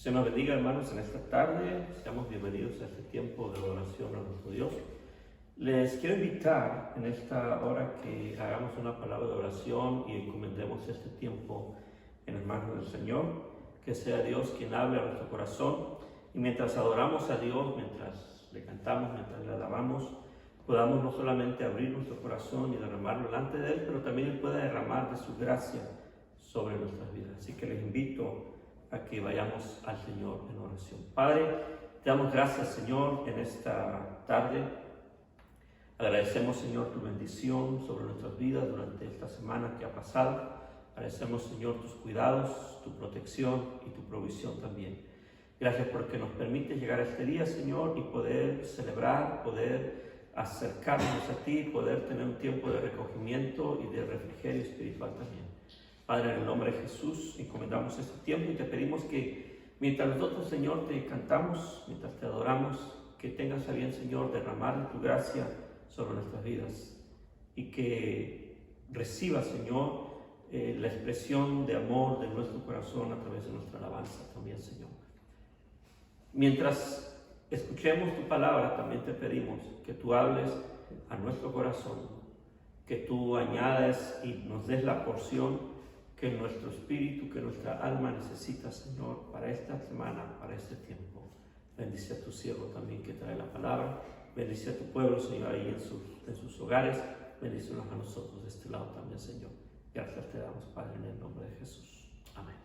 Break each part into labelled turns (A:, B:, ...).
A: Se nos bendiga, hermanos, en esta tarde. Seamos bienvenidos a este tiempo de oración a nuestro Dios. Les quiero invitar en esta hora que hagamos una palabra de oración y encomendemos este tiempo en las manos del Señor. Que sea Dios quien hable a nuestro corazón. Y mientras adoramos a Dios, mientras le cantamos, mientras le alabamos, podamos no solamente abrir nuestro corazón y derramarlo delante de Él, pero también Él pueda derramar de su gracia sobre nuestras vidas. Así que les invito a que vayamos al Señor en oración. Padre, te damos gracias, Señor, en esta tarde. Agradecemos, Señor, tu bendición sobre nuestras vidas durante esta semana que ha pasado. Agradecemos, Señor, tus cuidados, tu protección y tu provisión también. Gracias porque nos permite llegar a este día, Señor, y poder celebrar, poder acercarnos a ti, poder tener un tiempo de recogimiento y de refrigerio espiritual también. Padre, en el nombre de Jesús, encomendamos este tiempo y te pedimos que mientras nosotros, Señor, te cantamos, mientras te adoramos, que tengas a bien, Señor, derramar tu gracia sobre nuestras vidas y que recibas, Señor, la expresión de amor de nuestro corazón a través de nuestra alabanza también, Señor. Mientras escuchemos tu palabra, también te pedimos que tú hables a nuestro corazón, que tú añades y nos des la porción que nuestro espíritu, que nuestra alma necesita, Señor, para esta semana, para este tiempo. Bendice a tu siervo también que trae la palabra. Bendice a tu pueblo, Señor, ahí en sus hogares. Bendícenos a nosotros de este lado también, Señor. Gracias te damos, Padre, en el nombre de Jesús. Amén.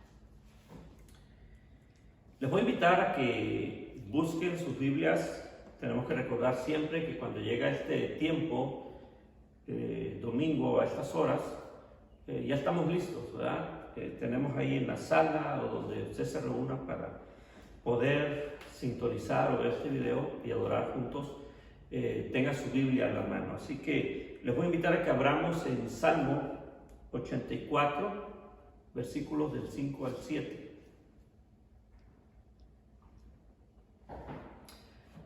A: Les voy a invitar a que busquen sus Biblias. Tenemos que recordar siempre que cuando llega este tiempo, domingo a estas horas, ya estamos listos, ¿verdad? Tenemos ahí en la sala o donde usted se reúna para poder sintonizar o ver este video y adorar juntos, tenga su Biblia a la mano. Así que les voy a invitar a que abramos en Salmo 84, versículos del 5 al 7.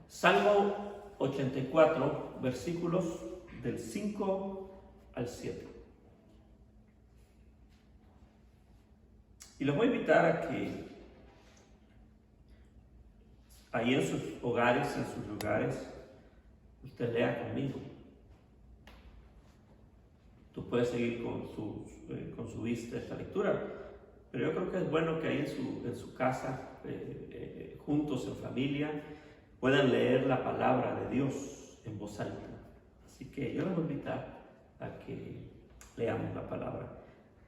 A: Salmo 84, versículos del 5 al 7. Y les voy a invitar a que ahí en sus hogares, en sus lugares, usted lea conmigo. Tú puedes seguir con su vista esta lectura, pero yo creo que es bueno que ahí en su casa, juntos en familia, puedan leer la palabra de Dios en voz alta. Así que yo les voy a invitar a que leamos la palabra.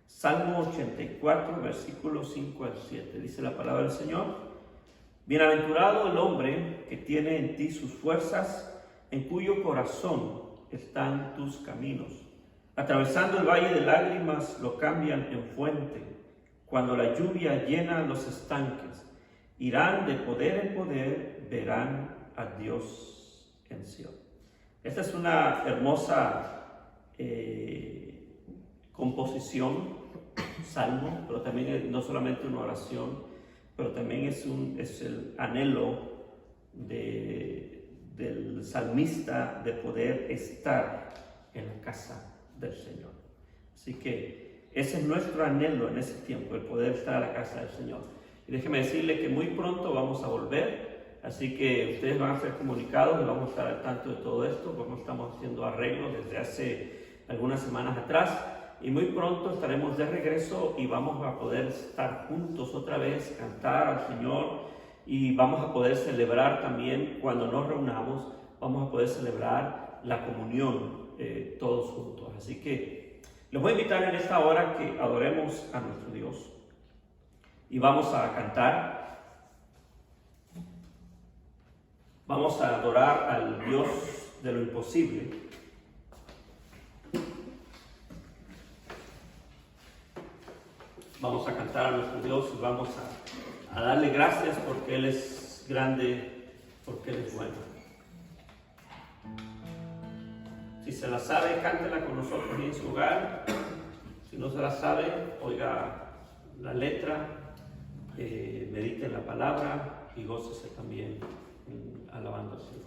A: Salmo 84, versículos 5 al 7. Dice la palabra del Señor: Bienaventurado el hombre que tiene en ti sus fuerzas, en cuyo corazón están tus caminos. Atravesando el valle de lágrimas lo cambian en fuente. Cuando la lluvia llena los estanques, irán de poder en poder, verán a Dios en Sion. Esta es una hermosa composición, salmo, pero también es no solamente una oración, pero también es el anhelo del salmista de poder estar en la casa del Señor. Así que ese es nuestro anhelo en ese tiempo, el poder estar en la casa del Señor. Y déjeme decirle que muy pronto vamos a volver, así que ustedes van a ser comunicados y vamos a estar al tanto de todo esto, porque estamos haciendo arreglos desde hace algunas semanas atrás. Y muy pronto estaremos de regreso y vamos a poder estar juntos otra vez, cantar al Señor, y vamos a poder celebrar también, cuando nos reunamos, vamos a poder celebrar la comunión todos juntos. Así que les voy a invitar en esta hora que adoremos a nuestro Dios y vamos a cantar, vamos a adorar al Dios de lo imposible. Vamos a cantar a nuestro Dios y vamos a darle gracias porque Él es grande, porque Él es bueno. Si se la sabe, cántela con nosotros en su hogar. Si no se la sabe, oiga la letra, medite en la palabra y gócese también alabando al Señor.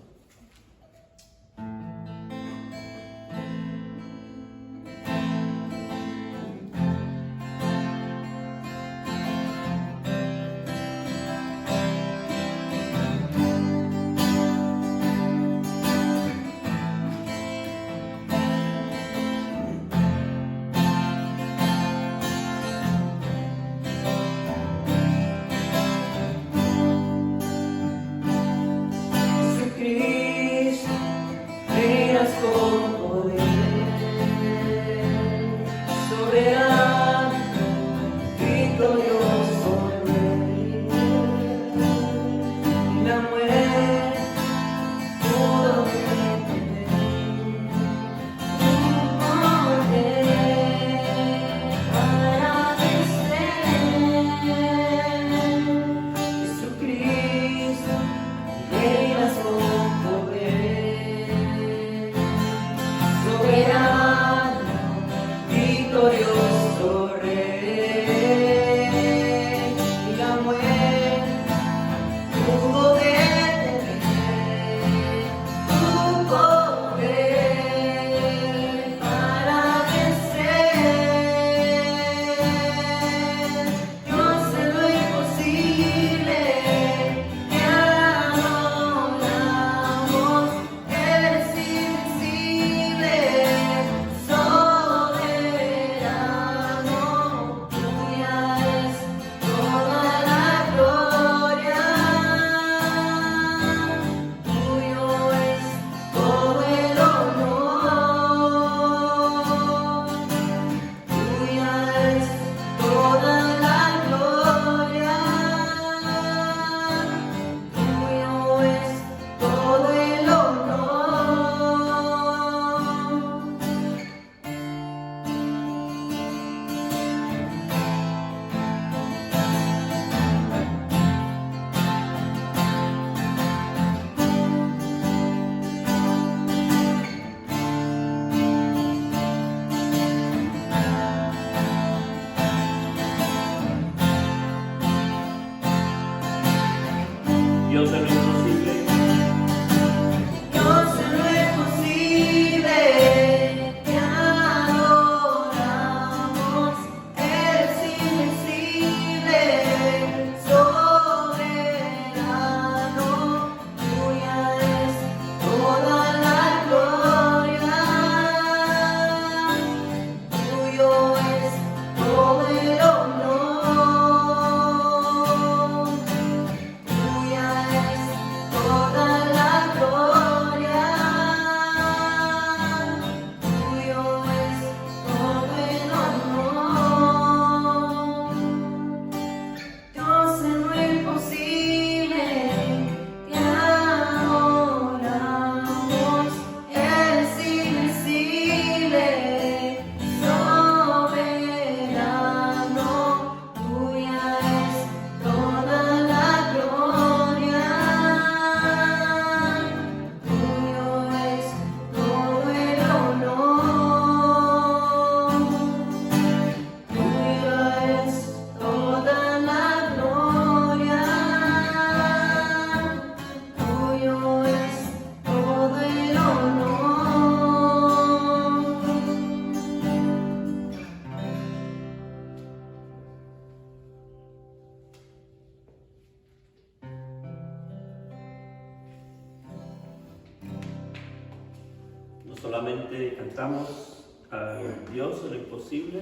A: solamente cantamos al Dios de lo imposible,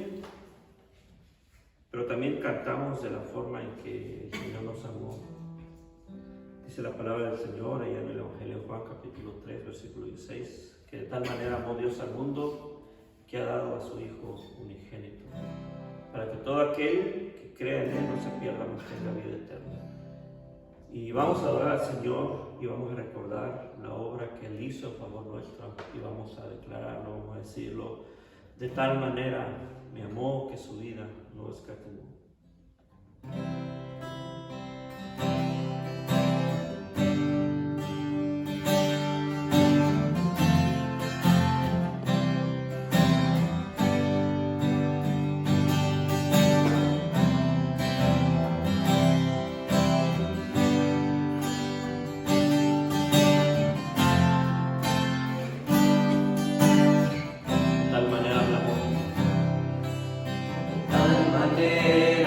A: pero también cantamos de la forma en que el Señor nos amó. Dice la palabra del Señor allá en el Evangelio de Juan, capítulo 3, versículo 16, que de tal manera amó Dios al mundo que ha dado a su Hijo unigénito, para que todo aquel que crea en Él no se pierda, mas tenga vida eterna. Y vamos a adorar al Señor y vamos a recordar la obra que Él hizo a favor nuestro y vamos a declararlo, vamos a decirlo: de tal manera me amó que su vida no escatimó. De tal manera me amó. De tal manera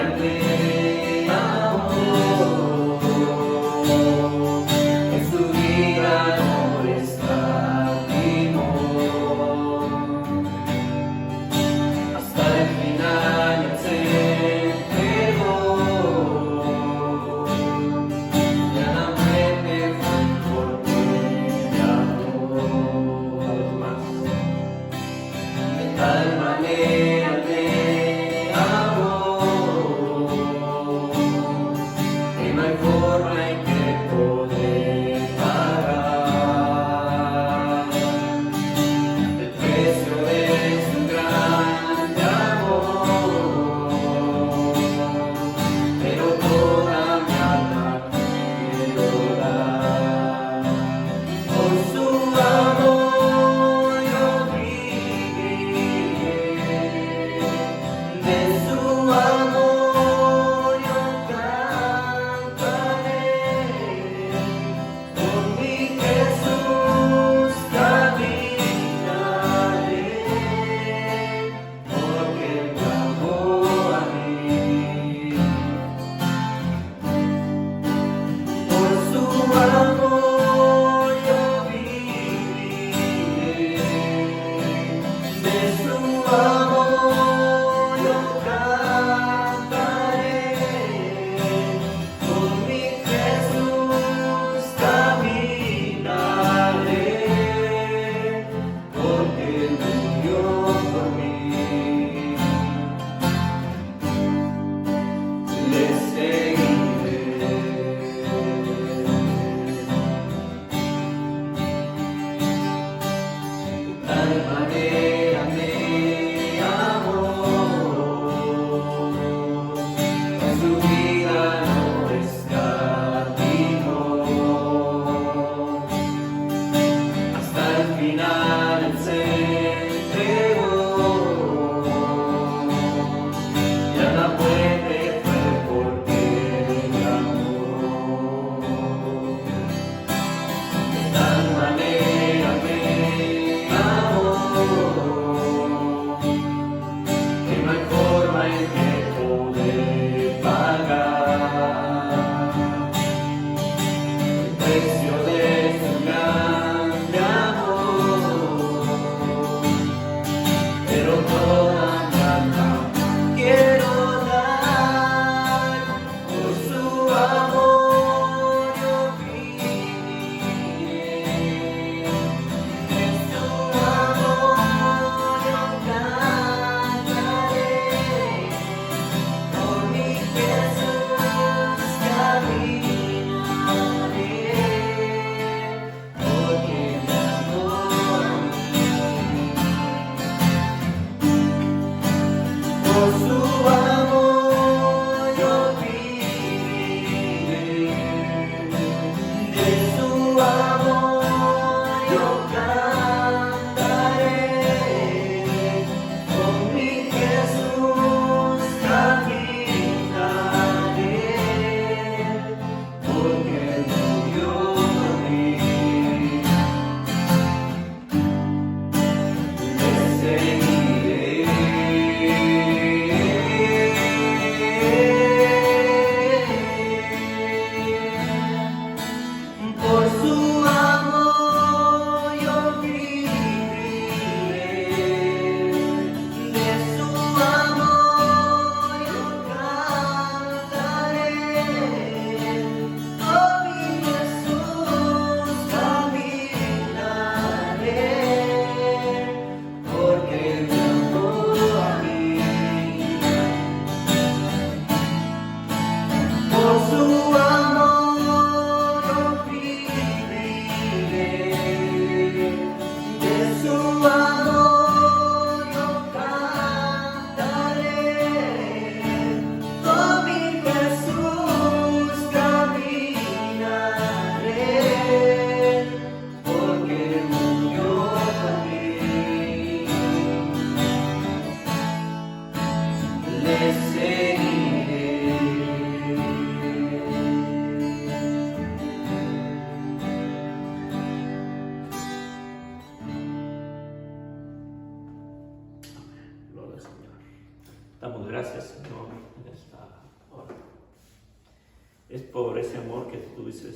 A: Es por ese amor que tuviste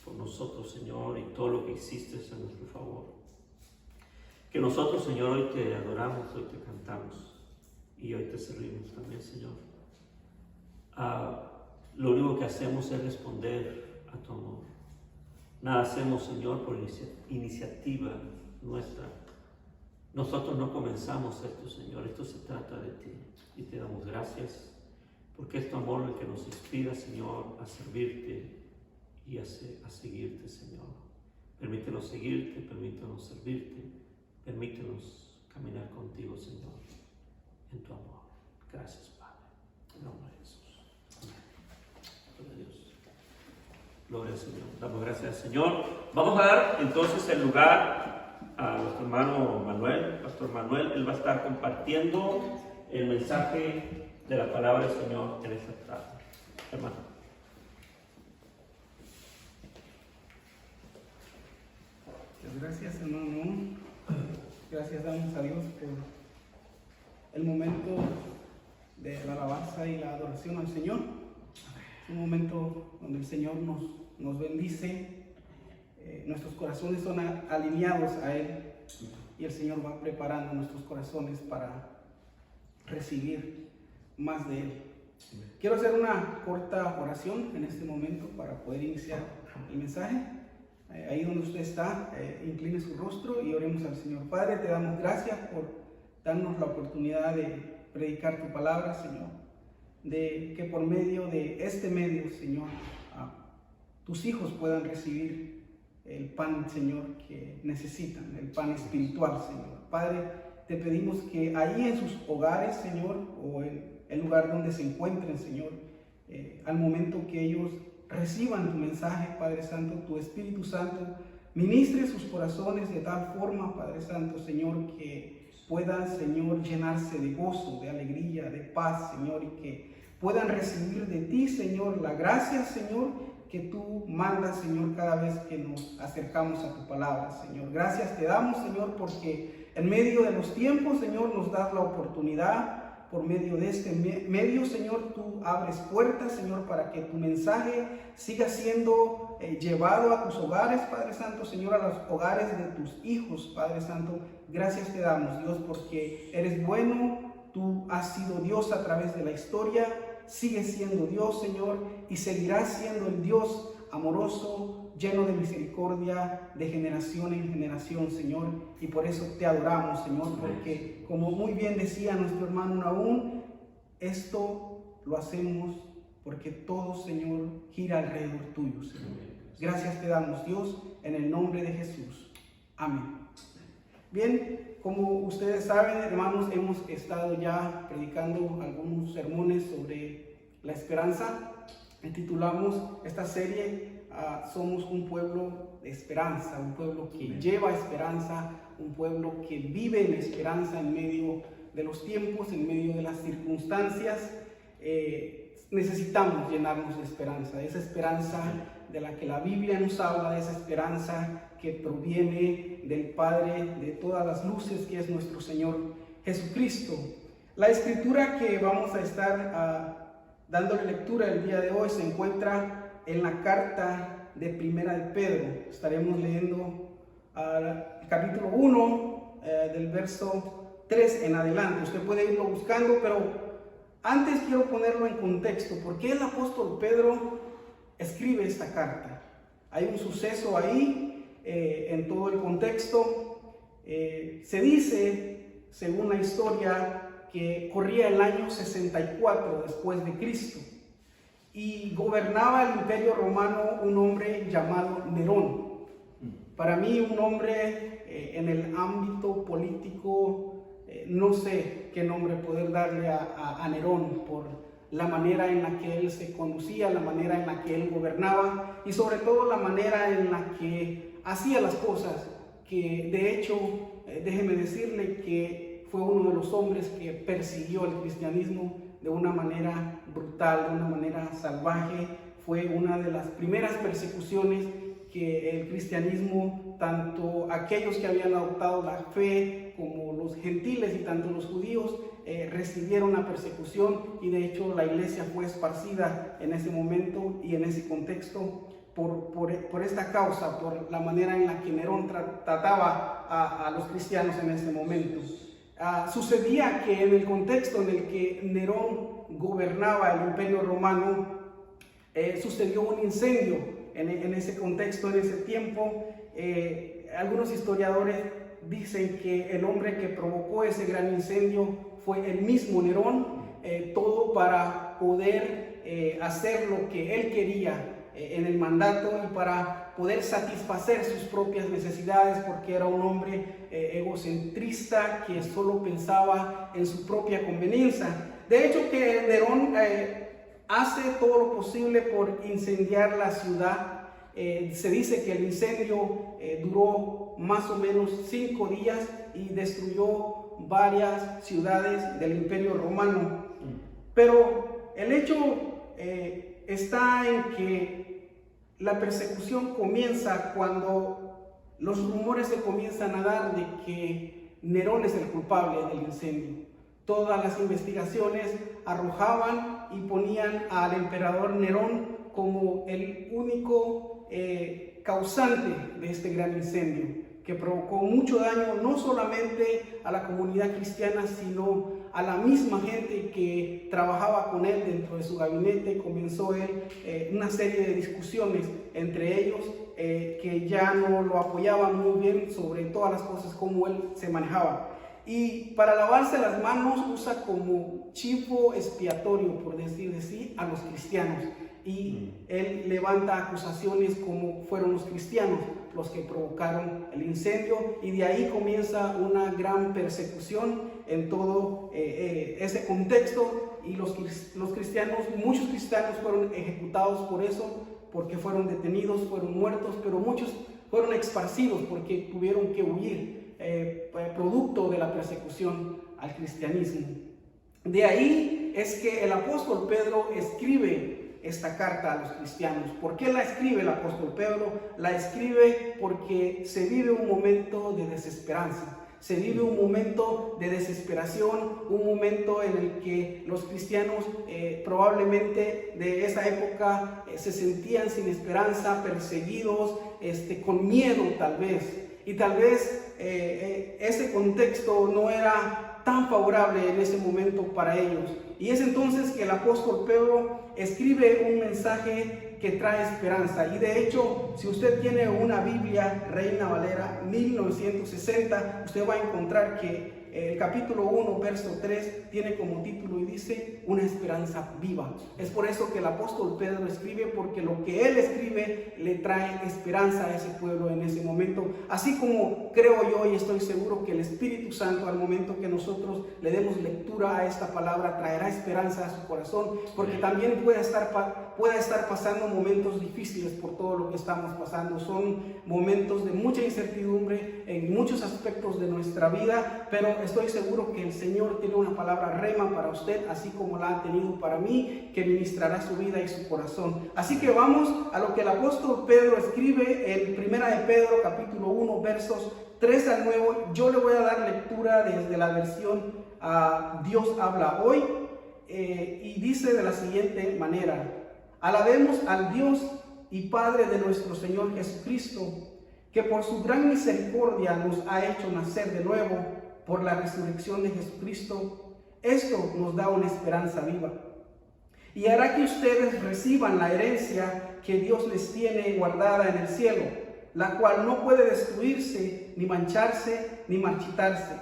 A: por nosotros, Señor, y todo lo que hiciste en nuestro favor. Que nosotros, Señor, hoy te adoramos, hoy te cantamos y hoy te servimos también, Señor. Lo único que hacemos es responder a tu amor. Nada hacemos, Señor, por iniciativa nuestra. Nosotros no comenzamos esto, Señor. Esto se trata de ti. Y te damos gracias porque es tu amor el que nos inspira, Señor, a servirte y a seguirte, Señor. Permítenos seguirte, permítenos servirte, permítenos caminar contigo, Señor, en tu amor. Gracias, Padre. En nombre de Jesús. Gloria a Dios. Gloria al Señor. Damos gracias al Señor. Vamos a dar entonces el lugar a nuestro hermano Manuel, Pastor Manuel. Él va a estar compartiendo el mensaje de la palabra del Señor en esta tarde. Hermano.
B: Muchas gracias, hermano. Gracias damos a Dios por el momento de la alabanza y la adoración al Señor. Es un momento donde el Señor nos bendice. Nuestros corazones son alineados a Él y el Señor va preparando nuestros corazones para recibir más de Él. Quiero hacer una corta oración en este momento para poder iniciar el mensaje. Ahí donde usted está, incline su rostro y oremos al Señor. Padre, te damos gracias por darnos la oportunidad de predicar tu palabra, Señor. De que por medio de este medio, Señor, tus hijos puedan recibir el pan, Señor, que necesitan, el pan espiritual, Señor. Padre, te pedimos que ahí en sus hogares, Señor, o en el lugar donde se encuentren, Señor, al momento que ellos reciban tu mensaje, Padre Santo, tu Espíritu Santo, ministre sus corazones de tal forma, Padre Santo, Señor, que puedan, Señor, llenarse de gozo, de alegría, de paz, Señor, y que puedan recibir de ti, Señor, la gracia, Señor, que tú mandas, Señor, cada vez que nos acercamos a tu palabra, Señor. Gracias te damos, Señor, porque en medio de los tiempos, Señor, nos das la oportunidad. Por medio de este medio, Señor, tú abres puertas, Señor, para que tu mensaje siga siendo llevado a tus hogares, Padre Santo, Señor, a los hogares de tus hijos, Padre Santo. Gracias te damos, Dios, porque eres bueno, tú has sido Dios a través de la historia, sigues siendo Dios, Señor, y seguirás siendo el Dios amoroso, lleno de misericordia, de generación en generación, Señor, y por eso te adoramos, Señor, porque como muy bien decía nuestro hermano Naúm, esto lo hacemos porque todo, Señor, gira alrededor tuyo, Señor. Gracias te damos, Dios, en el nombre de Jesús. Amén. Bien, como ustedes saben, hermanos, hemos estado ya predicando algunos sermones sobre la esperanza. Titulamos esta serie Somos un pueblo de esperanza, un pueblo que lleva esperanza, un pueblo que vive en esperanza en medio de los tiempos, en medio de las circunstancias. Necesitamos llenarnos de esperanza, esa esperanza de la que la Biblia nos habla, de esa esperanza que proviene del Padre de todas las luces, que es nuestro Señor Jesucristo. La escritura que vamos a estar dándole lectura el día de hoy se encuentra en la carta de Primera de Pedro. Estaremos leyendo el capítulo 1 del verso 3 en adelante. Usted puede irlo buscando, pero antes quiero ponerlo en contexto. ¿Por qué el apóstol Pedro escribe esta carta? Hay un suceso ahí en todo el contexto. Se dice, según la historia, que corría el año 64 después de Cristo y gobernaba el imperio romano un hombre llamado Nerón. Para mí, un hombre en el ámbito político, no sé qué nombre poder darle a Nerón por la manera en la que él se conducía, la manera en la que él gobernaba y sobre todo la manera en la que hacía las cosas, que de hecho, déjeme decirle que fue uno de los hombres que persiguió el cristianismo de una manera brutal, de una manera salvaje. Fue una de las primeras persecuciones que el cristianismo, tanto aquellos que habían adoptado la fe como los gentiles y tanto los judíos, recibieron la persecución, y de hecho la iglesia fue esparcida en ese momento y en ese contexto por esta causa, por la manera en la que Nerón trataba a los cristianos en ese momento. Sucedía que en el contexto en el que Nerón gobernaba el Imperio Romano, sucedió un incendio en ese contexto, en ese tiempo. Algunos historiadores dicen que el hombre que provocó ese gran incendio fue el mismo Nerón, todo para poder hacer lo que él quería en el mandato y para poder satisfacer sus propias necesidades, porque era un hombre egocentrista que solo pensaba en su propia conveniencia. De hecho, que Nerón hace todo lo posible por incendiar la ciudad. Se dice que el incendio duró más o menos 5 días y destruyó varias ciudades del Imperio Romano. Pero el hecho está en que la persecución comienza cuando los rumores se comienzan a dar de que Nerón es el culpable del incendio. Todas las investigaciones arrojaban y ponían al emperador Nerón como el único causante de este gran incendio, que provocó mucho daño no solamente a la comunidad cristiana, sino a la misma gente que trabajaba con él dentro de su gabinete. Comenzó él una serie de discusiones entre ellos que ya no lo apoyaban muy bien sobre todas las cosas como él se manejaba. Y para lavarse las manos usa como chivo expiatorio, por decir así, a los cristianos. Y él levanta acusaciones como fueron los cristianos los que provocaron el incendio, y de ahí comienza una gran persecución en todo ese contexto. Y los cristianos, muchos cristianos fueron ejecutados por eso, porque fueron detenidos, fueron muertos, pero muchos fueron esparcidos porque tuvieron que huir producto de la persecución al cristianismo. De ahí es que el apóstol Pedro escribe esta carta a los cristianos. ¿Por qué la escribe el apóstol Pedro? La escribe porque se vive un momento de desesperanza. Se vive un momento de desesperación, un momento en el que los cristianos probablemente de esa época se sentían sin esperanza, perseguidos, con miedo tal vez. Y tal vez ese contexto no era tan favorable en ese momento para ellos. Y es entonces que el apóstol Pedro escribe un mensaje que trae esperanza. Y de hecho, si usted tiene una Biblia Reina Valera 1960, usted va a encontrar que el capítulo 1, verso 3, tiene como título y dice: una esperanza viva. Es por eso que el apóstol Pedro escribe, porque lo que él escribe le trae esperanza a ese pueblo en ese momento. Así como creo yo y estoy seguro que el Espíritu Santo, al momento que nosotros le demos lectura a esta palabra, traerá esperanza a su corazón, porque también puede estar pasando momentos difíciles por todo lo que estamos pasando. Son momentos de mucha incertidumbre en muchos aspectos de nuestra vida, pero estoy seguro que el Señor tiene una palabra rema para usted, así como la ha tenido para mí, que ministrará su vida y su corazón. Así que vamos a lo que el apóstol Pedro escribe en 1 de Pedro capítulo 1, versos 3 al 9. Yo le voy a dar lectura desde la versión Dios habla hoy, y dice de la siguiente manera: alabemos al Dios y Padre de nuestro Señor Jesucristo, que por su gran misericordia nos ha hecho nacer de nuevo por la resurrección de Jesucristo. Esto nos da una esperanza viva y hará que ustedes reciban la herencia que Dios les tiene guardada en el cielo, la cual no puede destruirse, ni mancharse, ni marchitarse.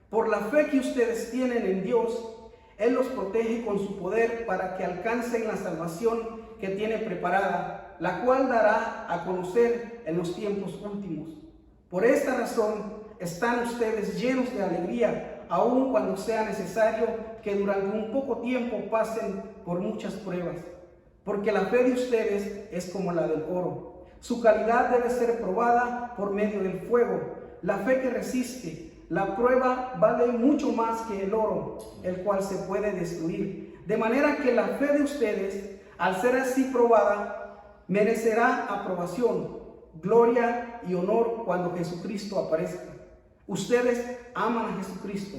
B: Por la fe que ustedes tienen en Dios, Él los protege con su poder para que alcancen la salvación que tiene preparada, la cual dará a conocer en los tiempos últimos. Por esta razón están ustedes llenos de alegría, aun cuando sea necesario que durante un poco tiempo pasen por muchas pruebas, porque la fe de ustedes es como la del oro. Su calidad debe ser probada por medio del fuego. La fe que resiste la prueba vale mucho más que el oro, el cual se puede destruir. De manera que la fe de ustedes, al ser así probada, merecerá aprobación, gloria y honor cuando Jesucristo aparezca. Ustedes aman a Jesucristo,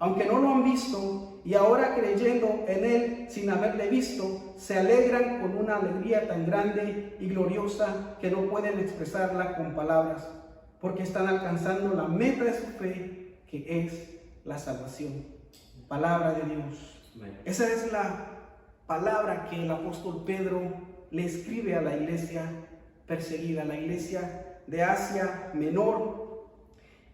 B: aunque no lo han visto, y ahora creyendo en Él sin haberle visto, se alegran con una alegría tan grande y gloriosa que no pueden expresarla con palabras, porque están alcanzando la meta de su fe, que es la salvación. Palabra de Dios. Esa es la palabra que el apóstol Pedro le escribe a la iglesia perseguida, la iglesia de Asia Menor,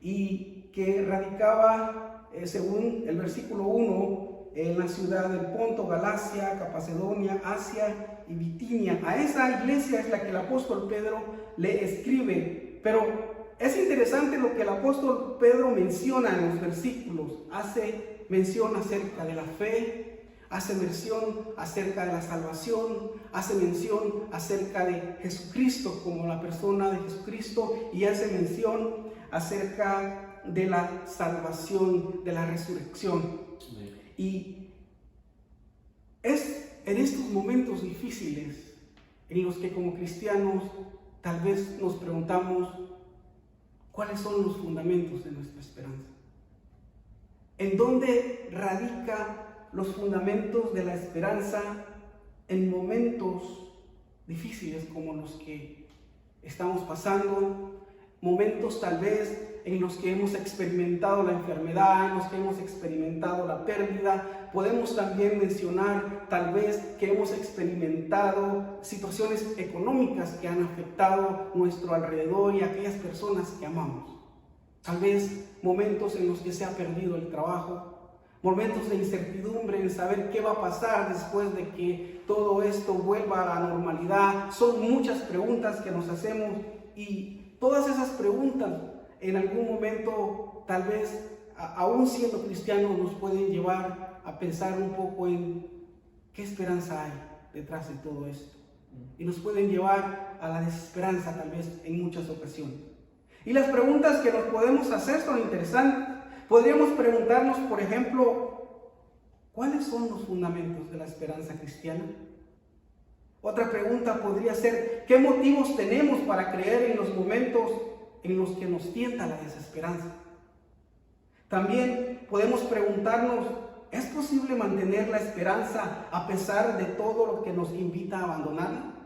B: y que radicaba, según el versículo 1, en la ciudad del Ponto, Galacia, Capadocia, Asia y Bitinia. A esa iglesia es la que el apóstol Pedro le escribe. Pero es interesante lo que el apóstol Pedro menciona en los versículos. Hace mención acerca de la fe, hace mención acerca de la salvación, hace mención acerca de Jesucristo como la persona de Jesucristo, y hace mención acerca de la salvación, de la resurrección. Y es en estos momentos difíciles en los que como cristianos tal vez nos preguntamos cuáles son los fundamentos de nuestra esperanza. ¿En dónde radican los fundamentos de la esperanza en momentos difíciles como los que estamos pasando? Momentos tal vez en los que hemos experimentado la enfermedad, en los que hemos experimentado la pérdida. Podemos también mencionar tal vez que hemos experimentado situaciones económicas que han afectado nuestro alrededor y a aquellas personas que amamos. Tal vez momentos en los que se ha perdido el trabajo, momentos de incertidumbre en saber qué va a pasar después de que todo esto vuelva a la normalidad. Son muchas preguntas que nos hacemos, y todas esas preguntas en algún momento, tal vez aún siendo cristianos, nos pueden llevar a pensar un poco en qué esperanza hay detrás de todo esto, y nos pueden llevar a la desesperanza tal vez en muchas ocasiones. Y las preguntas que nos podemos hacer son interesantes. Podríamos preguntarnos, por ejemplo, ¿cuáles son los fundamentos de la esperanza cristiana? Otra pregunta podría ser, ¿qué motivos tenemos para creer en los momentos en los que nos tienta la desesperanza? También podemos preguntarnos, ¿es posible mantener la esperanza a pesar de todo lo que nos invita a abandonarla?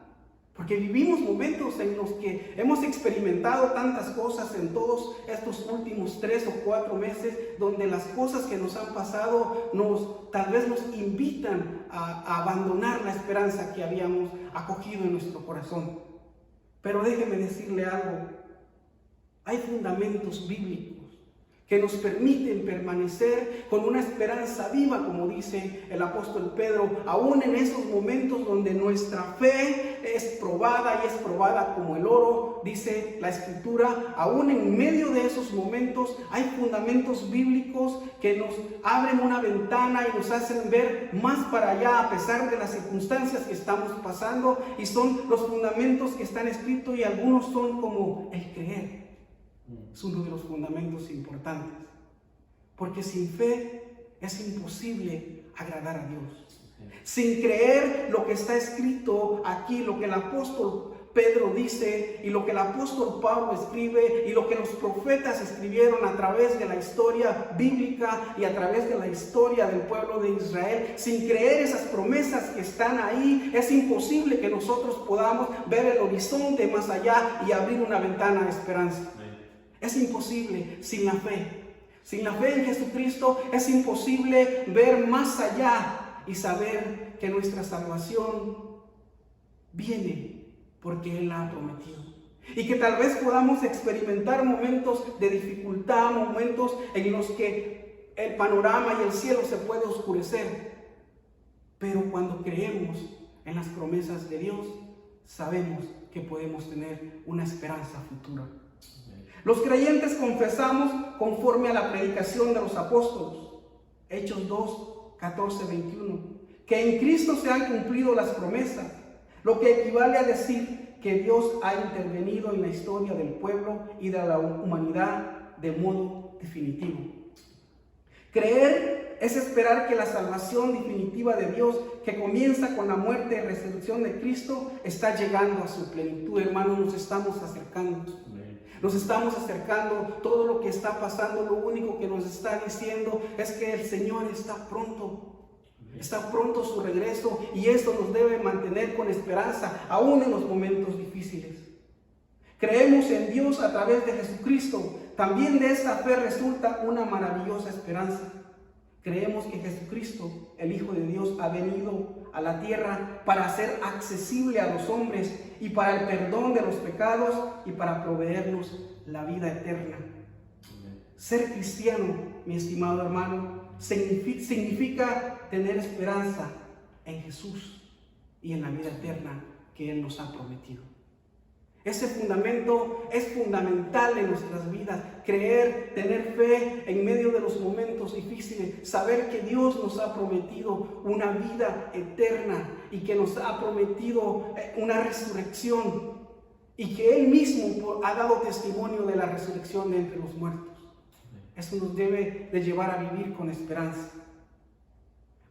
B: Porque vivimos momentos en los que hemos experimentado tantas cosas en todos estos últimos 3 o 4 meses, donde las cosas que nos han pasado tal vez nos invitan a abandonar la esperanza que habíamos acogido en nuestro corazón. Pero déjeme decirle algo, hay fundamentos bíblicos que nos permiten permanecer con una esperanza viva, como dice el apóstol Pedro, aún en esos momentos donde nuestra fe es probada, y es probada como el oro, dice la Escritura. Aún en medio de esos momentos hay fundamentos bíblicos que nos abren una ventana y nos hacen ver más para allá a pesar de las circunstancias que estamos pasando, y son los fundamentos que están escritos, y algunos son como el creer. Es uno de los fundamentos importantes, porque sin fe es imposible agradar a Dios. Sin creer lo que está escrito aquí, lo que el apóstol Pedro dice, y lo que el apóstol Pablo escribe, y lo que los profetas escribieron a través de la historia bíblica y a través de la historia del pueblo de Israel, sin creer esas promesas que están ahí, es imposible que nosotros podamos ver el horizonte más allá y abrir una ventana de esperanza. Es imposible sin la fe. Sin la fe en Jesucristo es imposible ver más allá y saber que nuestra salvación viene porque Él la ha prometido. Y que tal vez podamos experimentar momentos de dificultad, momentos en los que el panorama y el cielo se puede oscurecer. Pero cuando creemos en las promesas de Dios, sabemos que podemos tener una esperanza futura. Los creyentes confesamos conforme a la predicación de los apóstoles, Hechos 2, 14, 21, que en Cristo se han cumplido las promesas, lo que equivale a decir que Dios ha intervenido en la historia del pueblo y de la humanidad de modo definitivo. Creer es esperar que la salvación definitiva de Dios, que comienza con la muerte y resurrección de Cristo, está llegando a su plenitud. Hermanos, nos estamos acercando. nos estamos acercando, todo lo que está pasando, lo único que nos está diciendo es que el Señor está pronto. Está pronto su regreso y esto nos debe mantener con esperanza, aún en los momentos difíciles. Creemos en Dios a través de Jesucristo. También de esta fe resulta una maravillosa esperanza. Creemos que Jesucristo, el Hijo de Dios, ha venido a la tierra para hacer accesible a los hombres y para el perdón de los pecados y para proveernos la vida eterna. Ser cristiano, mi estimado hermano, significa tener esperanza en Jesús y en la vida eterna que Él nos ha prometido. Ese fundamento es fundamental en nuestras vidas. Creer, tener fe en medio de los momentos difíciles. Saber que Dios nos ha prometido una vida eterna y que nos ha prometido una resurrección. Y que Él mismo ha dado testimonio de la resurrección de entre los muertos. Eso nos debe de llevar a vivir con esperanza.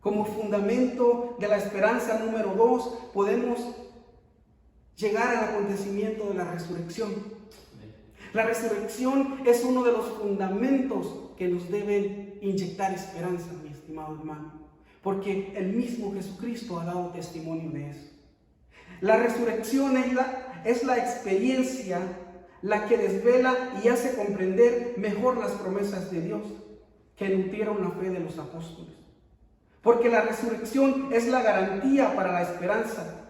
B: Como fundamento de la esperanza número 2, podemos llegar al acontecimiento de la resurrección. La resurrección es uno de los fundamentos que nos deben inyectar esperanza, mi estimado hermano, porque el mismo Jesucristo ha dado testimonio de eso. La resurrección es la experiencia la que desvela y hace comprender mejor las promesas de Dios que nutrieron la fe de los apóstoles. Porque la resurrección es la garantía para la esperanza.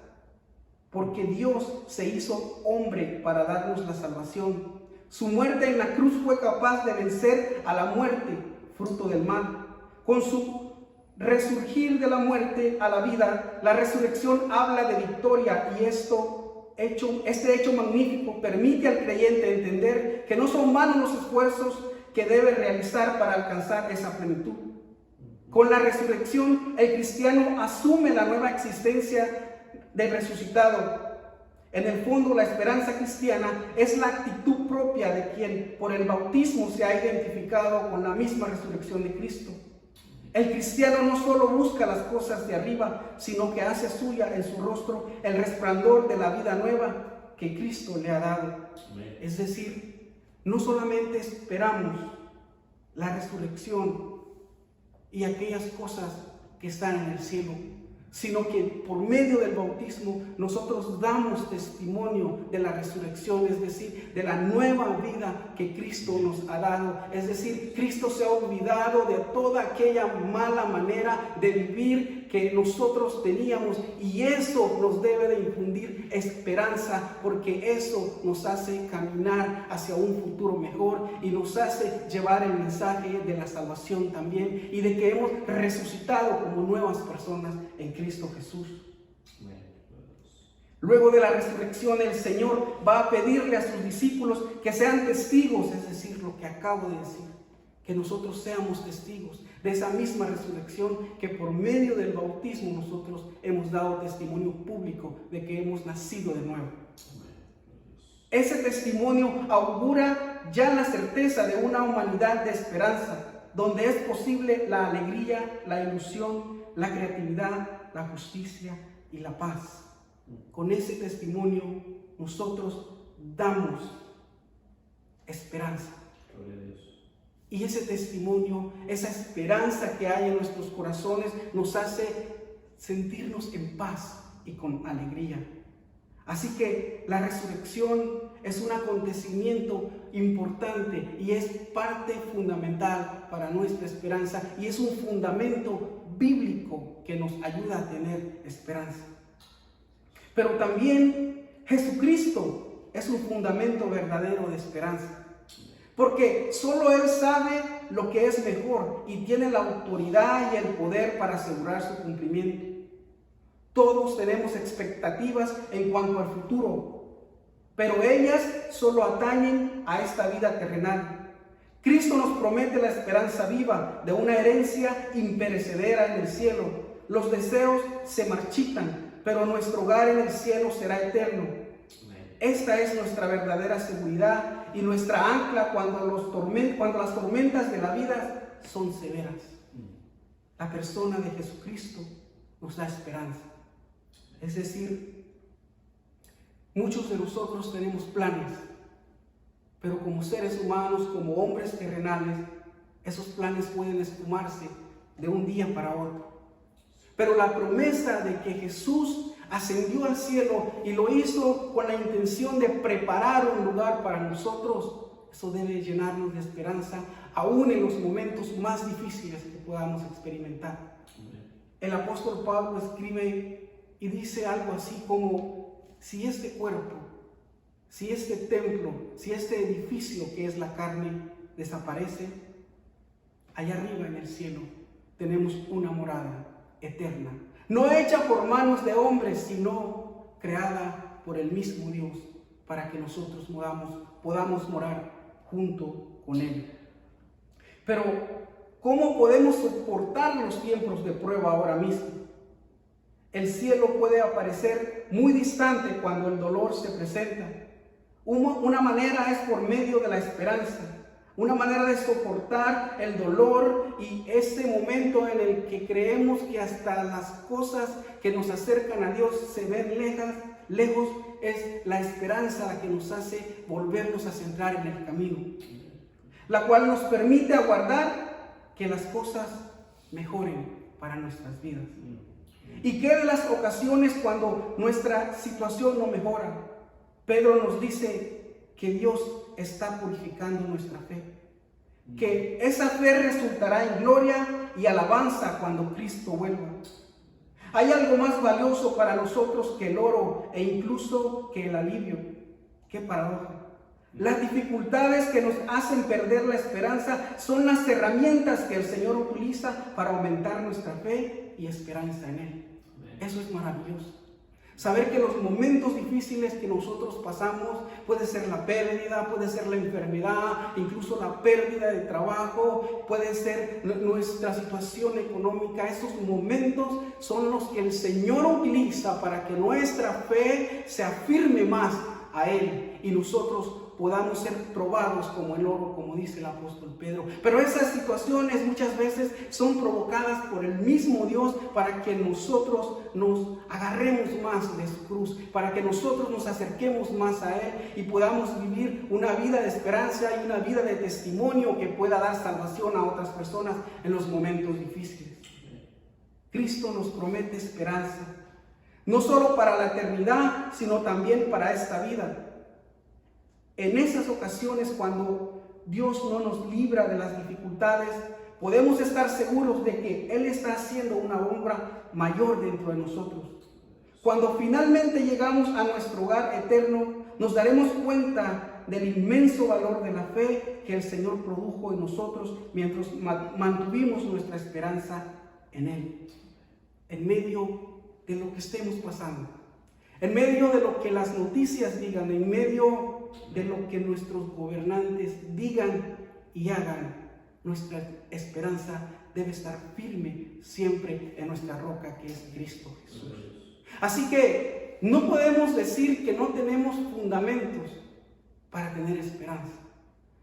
B: Porque Dios se hizo hombre para darnos la salvación. Su muerte en la cruz fue capaz de vencer a la muerte, fruto del mal. Con su resurgir de la muerte a la vida, la resurrección habla de victoria y este hecho magnífico permite al creyente entender que no son vanos los esfuerzos que debe realizar para alcanzar esa plenitud. Con la resurrección, el cristiano asume la nueva existencia del resucitado. En el fondo, la esperanza cristiana es la actitud propia de quien por el bautismo se ha identificado con la misma resurrección de Cristo. El cristiano no solo busca las cosas de arriba, sino que hace suya en su rostro el resplandor de la vida nueva que Cristo le ha dado. Amén. Es decir, no solamente esperamos la resurrección y aquellas cosas que están en el cielo, sino que por medio del bautismo nosotros damos testimonio de la resurrección, es decir, de la nueva vida que Cristo nos ha dado. Es decir, Cristo se ha olvidado de toda aquella mala manera de vivir que nosotros teníamos, y eso nos debe de infundir esperanza, porque eso nos hace caminar hacia un futuro mejor y nos hace llevar el mensaje de la salvación también, y de que hemos resucitado como nuevas personas en Cristo Jesús. Luego de la resurrección, el Señor va a pedirle a sus discípulos que sean testigos, es decir, lo que acabo de decir, que nosotros seamos testigos de esa misma resurrección, que por medio del bautismo nosotros hemos dado testimonio público de que hemos nacido de nuevo. Ese testimonio augura ya la certeza de una humanidad de esperanza, donde es posible la alegría, la ilusión, la creatividad, la justicia y la paz. Con ese testimonio nosotros damos esperanza. Y ese testimonio, esa esperanza que hay en nuestros corazones, nos hace sentirnos en paz y con alegría. Así que la resurrección es un acontecimiento importante y es parte fundamental para nuestra esperanza, y es un fundamento bíblico que nos ayuda a tener esperanza. Pero también Jesucristo es un fundamento verdadero de esperanza. Porque solo Él sabe lo que es mejor y tiene la autoridad y el poder para asegurar su cumplimiento. Todos tenemos expectativas en cuanto al futuro, pero ellas solo atañen a esta vida terrenal. Cristo nos promete la esperanza viva de una herencia imperecedera en el cielo. Los deseos se marchitan, pero nuestro hogar en el cielo será eterno. Esta es nuestra verdadera seguridad y nuestra ancla cuando las tormentas de la vida son severas. La persona de Jesucristo nos da esperanza. Es decir, muchos de nosotros tenemos planes, Pero como seres humanos, como hombres terrenales, esos planes pueden esfumarse de un día para otro. Pero la promesa de que Jesús ascendió al cielo y lo hizo con la intención de preparar un lugar para nosotros, eso debe llenarnos de esperanza, aún en los momentos más difíciles que podamos experimentar. El apóstol Pablo escribe y dice algo así como: si este cuerpo, si este templo, si este edificio que es la carne desaparece, allá arriba en el cielo tenemos una morada eterna, no hecha por manos de hombres, sino creada por el mismo Dios, para que nosotros podamos morar junto con Él. Pero, ¿cómo podemos soportar los tiempos de prueba ahora mismo? El cielo puede aparecer muy distante cuando el dolor se presenta. Una manera es por medio de la esperanza. Una manera de soportar el dolor y ese momento en el que creemos que hasta las cosas que nos acercan a Dios se ven lejos, es la esperanza la que nos hace volvernos a centrar en el camino, la cual nos permite aguardar que las cosas mejoren para nuestras vidas. ¿Y qué de las ocasiones cuando nuestra situación no mejora? Pedro nos dice que Dios está purificando nuestra fe, que esa fe resultará en gloria y alabanza cuando Cristo vuelva. Hay algo más valioso para nosotros que el oro e incluso que el alivio. ¡Qué paradoja! Las dificultades que nos hacen perder la esperanza son las herramientas que el Señor utiliza para aumentar nuestra fe y esperanza en Él. Eso es maravilloso. Saber que los momentos difíciles que nosotros pasamos, puede ser la pérdida, puede ser la enfermedad, incluso la pérdida de trabajo, puede ser nuestra situación económica. Esos momentos son los que el Señor utiliza para que nuestra fe se afirme más a Él y nosotros podamos ser probados como el oro, como dice el apóstol Pedro. Pero esas situaciones muchas veces son provocadas por el mismo Dios para que nosotros nos agarremos más de su cruz, para que nosotros nos acerquemos más a Él y podamos vivir una vida de esperanza y una vida de testimonio que pueda dar salvación a otras personas en los momentos difíciles. Cristo nos promete esperanza, no solo para la eternidad, sino también para esta vida. En esas ocasiones, cuando Dios no nos libra de las dificultades, podemos estar seguros de que Él está haciendo una obra mayor dentro de nosotros. Cuando finalmente llegamos a nuestro hogar eterno, nos daremos cuenta del inmenso valor de la fe que el Señor produjo en nosotros mientras mantuvimos nuestra esperanza en Él, en medio de lo que estemos pasando, en medio de lo que las noticias digan, en medio de lo que nuestros gobernantes digan y hagan. Nuestra esperanza debe estar firme siempre en nuestra roca, que es Cristo Jesús. Así que no podemos decir que no tenemos fundamentos para tener esperanza.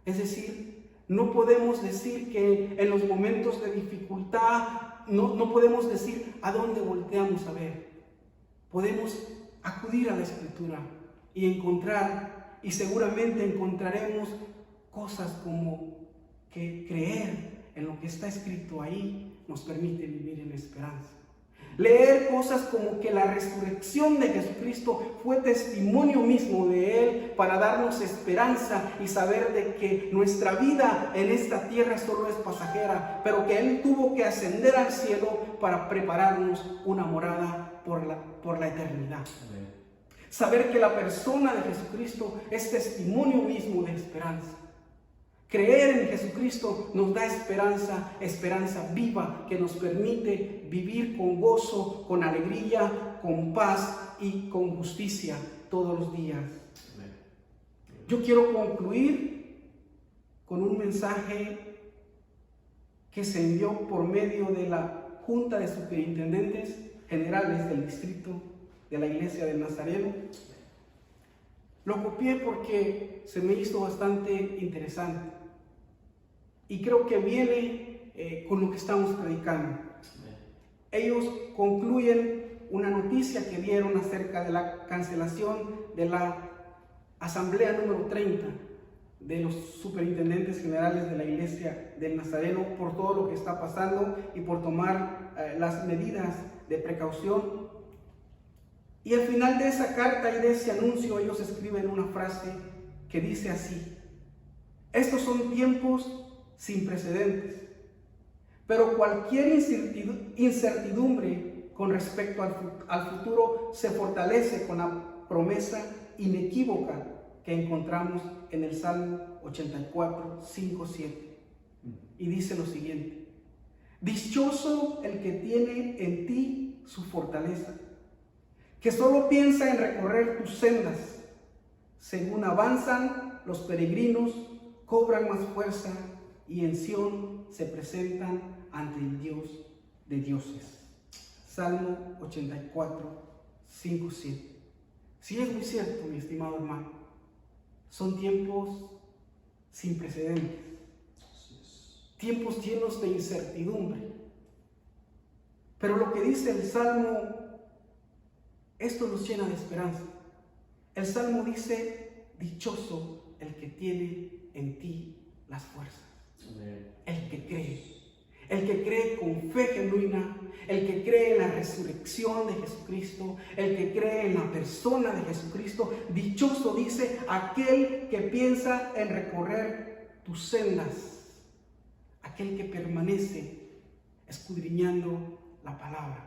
B: Es decir, no podemos decir que en los momentos de dificultad no podemos decir a dónde volteamos a ver. Podemos acudir a la Escritura y encontrar, y seguramente encontraremos cosas como que creer en lo que está escrito ahí nos permite vivir en esperanza. Leer cosas como que la resurrección de Jesucristo fue testimonio mismo de Él para darnos esperanza y saber de que nuestra vida en esta tierra solo es pasajera, pero que Él tuvo que ascender al cielo para prepararnos una morada por la eternidad. Amén. Saber que la persona de Jesucristo es testimonio mismo de esperanza. Creer en Jesucristo nos da esperanza, esperanza viva que nos permite vivir con gozo, con alegría, con paz y con justicia todos los días. Yo quiero concluir con un mensaje que se envió por medio de la Junta de Superintendentes Generales del Distrito de la Iglesia del Nazareno. Lo copié porque se me hizo bastante interesante y creo que viene con lo que estamos predicando. Ellos concluyen una noticia que dieron acerca de la cancelación de la asamblea número 30 de los superintendentes generales de la iglesia del Nazareno por todo lo que está pasando y por tomar las medidas de precaución. Y al final de esa carta y de ese anuncio ellos escriben una frase que dice así: estos son tiempos sin precedentes, pero cualquier incertidumbre con respecto al futuro se fortalece con la promesa inequívoca que encontramos en el Salmo 84, 5, 7. Y dice lo siguiente: dichoso el que tiene en ti su fortaleza, que solo piensa en recorrer tus sendas. Según avanzan, los peregrinos cobran más fuerza y en Sión se presentan ante el Dios de dioses. Salmo 84, 5, 7. Sí, es muy cierto, mi estimado hermano. Son tiempos sin precedentes. Tiempos llenos de incertidumbre. Pero lo que dice el Salmo, esto nos llena de esperanza. El Salmo dice: dichoso el que tiene en ti las fuerzas. El que cree con fe genuina, el que cree en la resurrección de Jesucristo, el que cree en la persona de Jesucristo. Dichoso, dice, aquel que piensa en recorrer tus sendas, aquel que permanece escudriñando la palabra,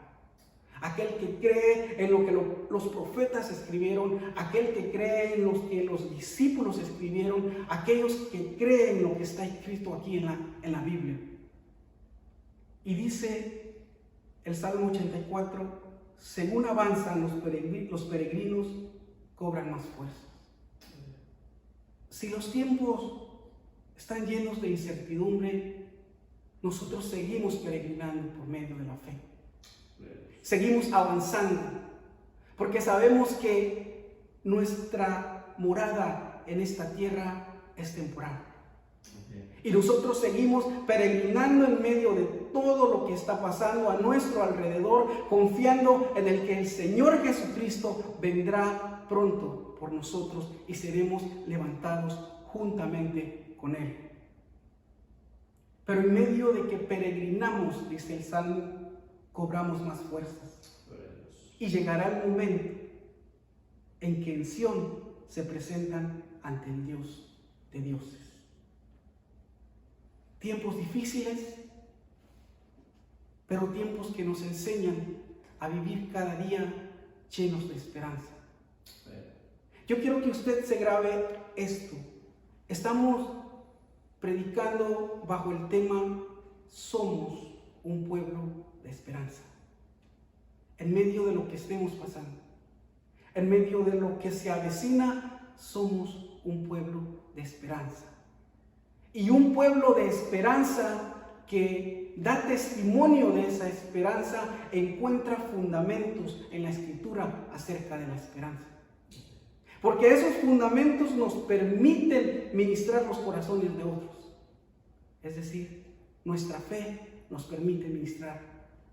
B: aquel que cree en lo que los profetas escribieron, aquel que cree en lo que los discípulos escribieron, aquellos que creen en lo que está escrito aquí en la Biblia. Y dice el Salmo 84: según avanzan los peregrinos, cobran más fuerza. Si los tiempos están llenos de incertidumbre, nosotros seguimos peregrinando por medio de la fe. Seguimos avanzando, porque sabemos que nuestra morada en esta tierra es temporal. Y nosotros seguimos peregrinando en medio de todo lo que está pasando a nuestro alrededor, confiando en el que el Señor Jesucristo vendrá pronto por nosotros y seremos levantados juntamente con Él. Pero en medio de que peregrinamos, dice el Salmo, cobramos más fuerzas. Y llegará el momento en que en Sión se presentan ante el Dios de dioses. Tiempos difíciles, pero tiempos que nos enseñan a vivir cada día llenos de esperanza. Yo quiero que usted se grabe esto. Estamos predicando bajo el tema: somos un pueblo de esperanza. En medio de lo que estemos pasando, en medio de lo que se avecina, somos un pueblo de esperanza. Y un pueblo de esperanza que da testimonio de esa esperanza encuentra fundamentos en la Escritura acerca de la esperanza. Porque esos fundamentos nos permiten ministrar los corazones de otros. Es decir, nuestra fe nos permite ministrar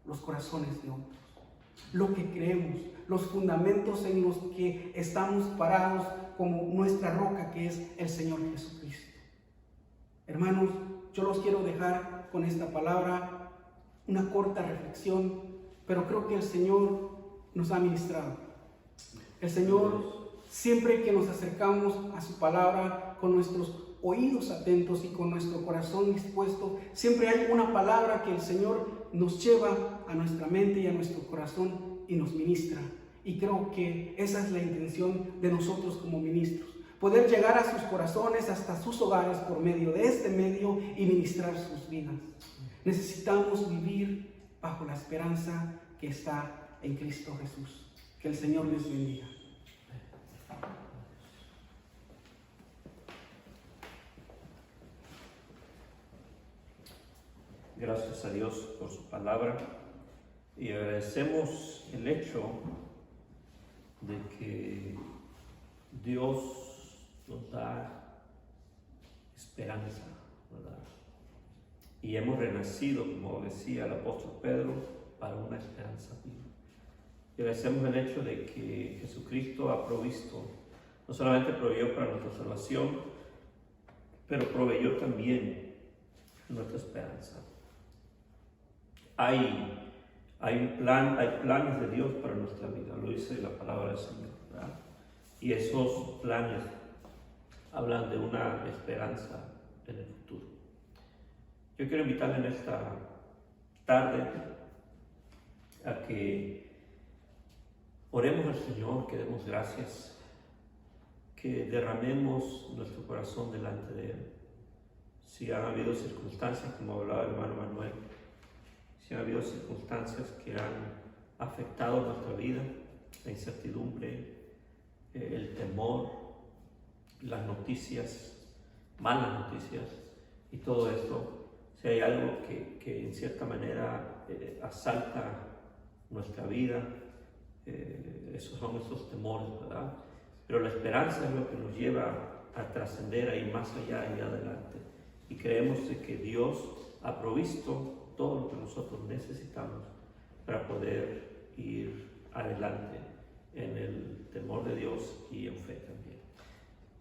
B: los corazones de otros. Lo que creemos, los fundamentos en los que estamos parados como nuestra roca, que es el Señor Jesucristo. Hermanos, yo los quiero dejar con esta palabra, una corta reflexión, pero creo que el Señor nos ha ministrado. El Señor, siempre que nos acercamos a su palabra con nuestros oídos atentos y con nuestro corazón dispuesto, siempre hay una palabra que el Señor nos lleva a nuestra mente y a nuestro corazón y nos ministra. Y creo que esa es la intención de nosotros como ministros. Poder llegar a sus corazones, hasta sus hogares por medio de este medio y ministrar sus vidas. Necesitamos vivir bajo la esperanza que está en Cristo Jesús. Que el Señor les bendiga.
A: Gracias a Dios por su palabra y agradecemos el hecho de que Dios nos da esperanza, ¿verdad? Y hemos renacido, como decía el apóstol Pedro, para una esperanza viva. Y agradecemos el hecho de que Jesucristo ha provisto, no solamente proveyó para nuestra salvación, pero proveyó también nuestra esperanza. Hay un plan, hay planes de Dios para nuestra vida, lo dice la palabra del Señor, ¿verdad? Y esos planes hablan de una esperanza en el futuro. Yo quiero invitarle en esta tarde a que oremos al Señor, que demos gracias, que derramemos nuestro corazón delante de Él. Si han habido circunstancias, como hablaba el hermano Manuel, si han habido circunstancias que han afectado nuestra vida, la incertidumbre, el temor, las noticias, malas noticias y todo esto, si hay algo que en cierta manera asalta nuestra vida, esos son esos temores, ¿verdad? Pero la esperanza es lo que nos lleva a trascender, a ir más allá y adelante. Y creemos de que Dios ha provisto todo lo que nosotros necesitamos para poder ir adelante en el temor de Dios y en fe también.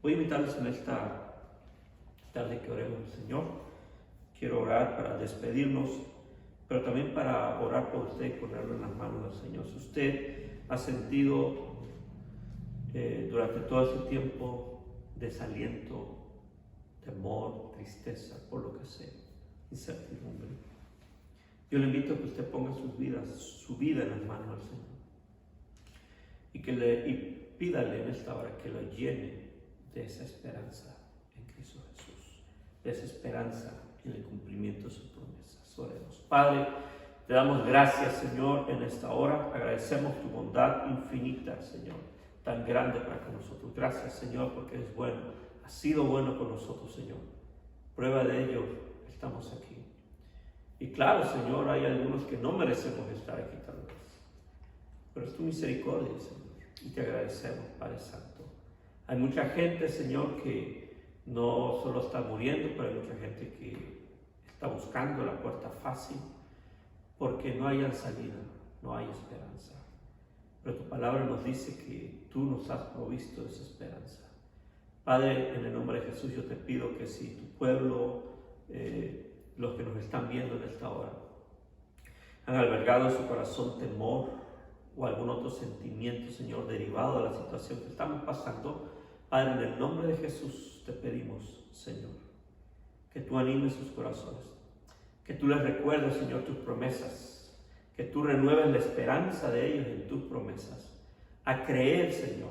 A: Voy a invitarles en esta tarde que oremos al Señor. Quiero orar para despedirnos, pero también para orar por usted y ponerlo en las manos del Señor. Si usted ha sentido durante todo ese tiempo desaliento, temor, tristeza, por lo que sea, incertidumbre, yo le invito a que usted ponga su vida en las manos del Señor y pídale en esta hora que lo llene de esa esperanza en Cristo Jesús, de esa esperanza en el cumplimiento de sus promesas. Oremos. Padre, te damos gracias, Señor, en esta hora. Agradecemos tu bondad infinita, Señor, tan grande para con nosotros. Gracias, Señor, porque eres bueno. Has sido bueno con nosotros, Señor. Prueba de ello, estamos aquí. Y claro, Señor, hay algunos que no merecemos estar aquí tal vez. Pero es tu misericordia, Señor. Y te agradecemos, Padre Santo. Hay mucha gente, Señor, que no solo está muriendo, pero hay mucha gente que está buscando la puerta fácil porque no hay salida, no hay esperanza. Pero tu palabra nos dice que tú nos has provisto esa esperanza. Padre, en el nombre de Jesús yo te pido que si tu pueblo, los que nos están viendo en esta hora, han albergado en su corazón temor o algún otro sentimiento, Señor, derivado de la situación que estamos pasando, Padre, en el nombre de Jesús te pedimos, Señor, que tú animes sus corazones, que tú les recuerdes, Señor, tus promesas, que tú renueves la esperanza de ellos en tus promesas, a creer, Señor,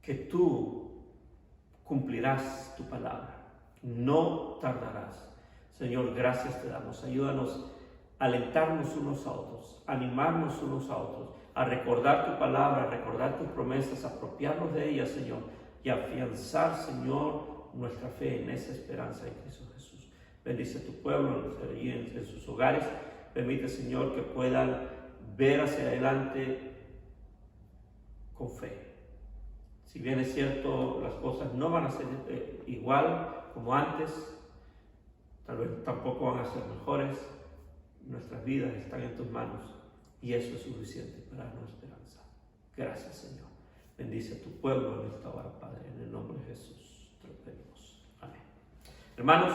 A: que tú cumplirás tu palabra, no tardarás. Señor, gracias te damos, ayúdanos a alentarnos unos a otros, a animarnos unos a otros, a recordar tu palabra, a recordar tus promesas, a apropiarnos de ellas, Señor, y afianzar, Señor, nuestra fe en esa esperanza en Cristo Jesús. Bendice a tu pueblo en sus hogares. Permite, Señor, que puedan ver hacia adelante con fe. Si bien es cierto, las cosas no van a ser igual como antes, tal vez tampoco van a ser mejores, nuestras vidas están en tus manos y eso es suficiente para nuestra esperanza. Gracias, Señor. Bendice a tu pueblo en esta hora, Padre, en el nombre de Jesús te lo pedimos. Amén. Hermanos,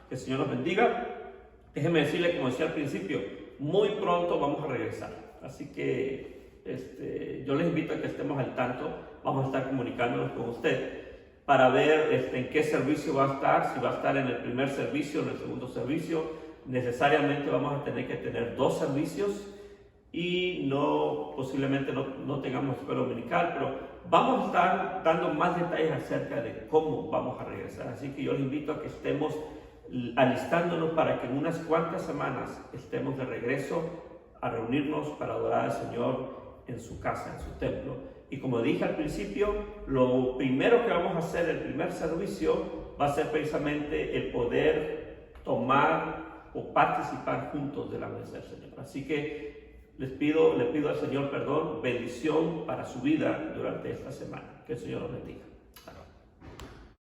A: que el Señor nos bendiga. Déjenme decirle, como decía al principio, muy pronto vamos a regresar. Así que yo les invito a que estemos al tanto. Vamos a estar comunicándonos con usted para ver en qué servicio va a estar, si va a estar en el primer servicio o en el segundo servicio. Necesariamente vamos a tener que tener 2 servicios y posiblemente no tengamos escuela dominical, pero vamos a estar dando más detalles acerca de cómo vamos a regresar. Así que yo les invito a que estemos alistándonos para que en unas cuantas semanas estemos de regreso a reunirnos para adorar al Señor en su casa, en su templo. Y como dije al principio, lo primero que vamos a hacer, el primer servicio, va a ser precisamente el poder tomar o participar juntos de la mesa del Señor. Así que le pido al Señor, bendición para su vida durante esta semana. Que el Señor los bendiga.